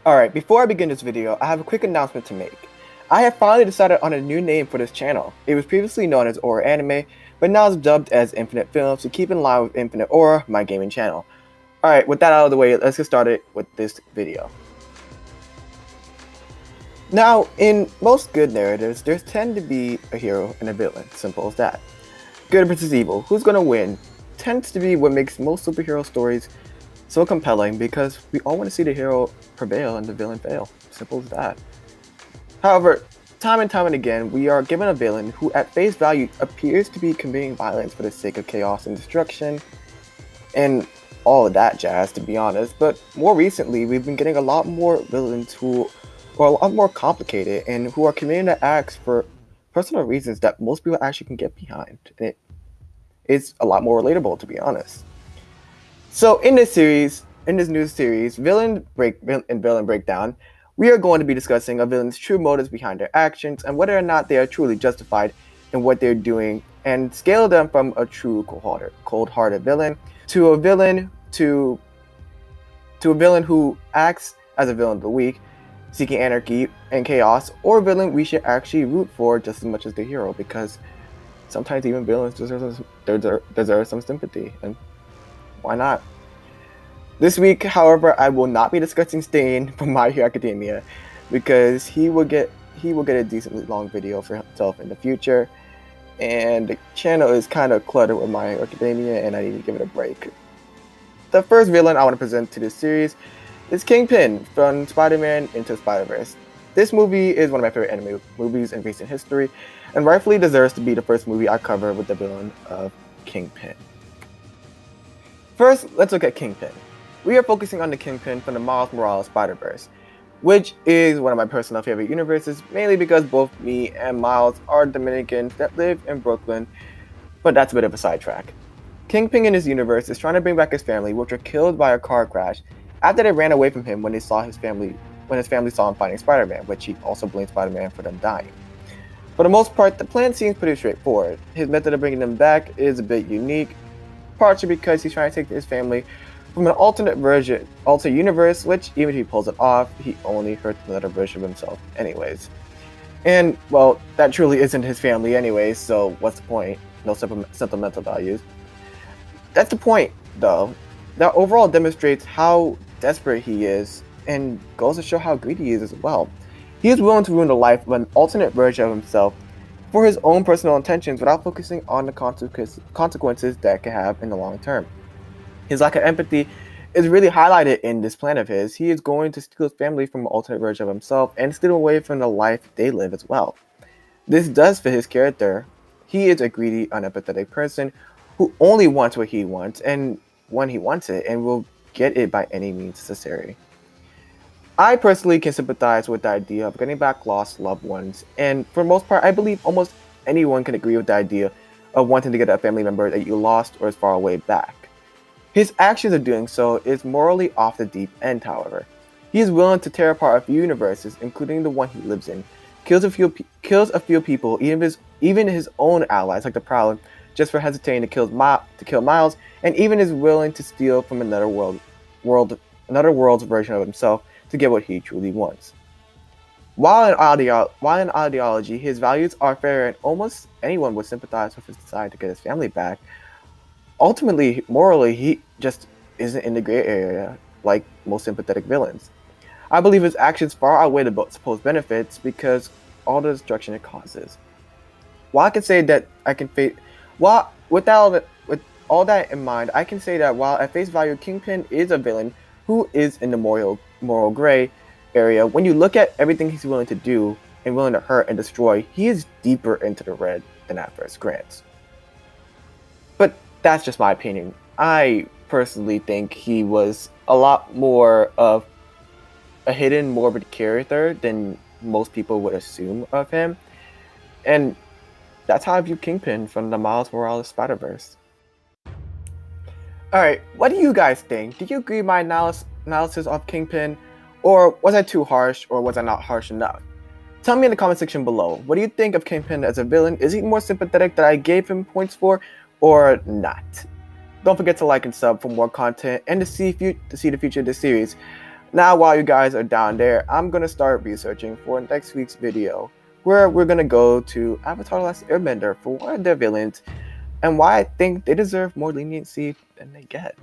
Alright, before I begin this video, I have a quick announcement to make. I have finally decided on a new name for this channel. It was previously known as Aura Anime, but now it's dubbed as Infinite Films to keep in line with Infinite Aura, my gaming channel. Alright, with that out of the way, let's get started with this video. Now, in most good narratives, there tend to be a hero and a villain, simple as that. Good versus evil, who's gonna win, tends to be what makes most superhero stories so compelling because we all want to see the hero prevail and the villain fail. Simple as that. However, time and time and again, we are given a villain who at face value appears to be committing violence for the sake of chaos and destruction and all of that jazz, to be honest. But more recently, we've been getting a lot more villains who are a lot more complicated and who are committing the acts for personal reasons that most people actually can get behind. And it's a lot more relatable, to be honest. So in this new series, Villain Breakdown, we are going to be discussing a villain's true motives behind their actions and whether or not they are truly justified in what they're doing, and scale them from a true cold-hearted villain to a villain who acts as a villain of the week, seeking anarchy and chaos, or a villain we should actually root for just as much as the hero, because sometimes even villains deserve some sympathy, and why not? This week, however, I will not be discussing Stain from My Hero Academia because he will get a decently long video for himself in the future, and the channel is kind of cluttered with My Hero Academia and I need to give it a break. The first villain I want to present to this series is Kingpin from Spider-Man Into Spiderverse. This movie is one of my favorite anime movies in recent history and rightfully deserves to be the first movie I cover with the villain of Kingpin. First, let's look at Kingpin. We are focusing on the Kingpin from the Miles Morales Spiderverse, which is one of my personal favorite universes, mainly because both me and Miles are Dominicans that live in Brooklyn, but that's a bit of a sidetrack. Kingpin in his universe is trying to bring back his family, which were killed by a car crash after they ran away from him when his family saw him fighting Spider-Man, which he also blamed Spider-Man for them dying. For the most part, the plan seems pretty straightforward. His method of bringing them back is a bit unique, partially because he's trying to take his family from an alternate universe, which even if he pulls it off, he only hurts another version of himself anyways. And, well, that truly isn't his family anyways, so what's the point? No sentimental values. That's the point, though. That overall demonstrates how desperate he is, and goes to show how greedy he is as well. He is willing to ruin the life of an alternate version of himself for his own personal intentions without focusing on the consequences that it can have in the long term. His lack of empathy is really highlighted in this plan of his. He is going to steal his family from an alternate version of himself and steal away from the life they live as well. This does fit his character. He is a greedy, unempathetic person who only wants what he wants and when he wants it, and will get it by any means necessary. I personally can sympathize with the idea of getting back lost loved ones, and for the most part, I believe almost anyone can agree with the idea of wanting to get a family member that you lost or is far away back. His actions of doing so is morally off the deep end, however. He is willing to tear apart a few universes, including the one he lives in, kills a few people, even his own allies like the Prowler, just for hesitating to kill Miles, and even is willing to steal from another world's version of himself to get what he truly wants. While in ideology, his values are fair and almost anyone would sympathize with his desire to get his family back, ultimately, morally, he just isn't in the gray area like most sympathetic villains. I believe his actions far outweigh the supposed benefits because all the destruction it causes. With all that in mind, I can say that while at face value Kingpin is a villain who is in the moral gray area, when you look at everything he's willing to do and willing to hurt and destroy, he is deeper into the red than at first glance. But that's just my opinion. I personally think he was a lot more of a hidden, morbid character than most people would assume of him. And that's how I view Kingpin from the Miles Morales Spiderverse. Alright, what do you guys think? Do you agree with my analysis of Kingpin? Or was I too harsh, or was I not harsh enough? Tell me in the comment section below. What do you think of Kingpin as a villain? Is he more sympathetic that I gave him points for, or not? Don't forget to like and sub for more content and to see the future of this series. Now, while you guys are down there, I'm gonna start researching for next week's video, where we're gonna go to Avatar: The Last Airbender for one of their villains and why I think they deserve more leniency than they get.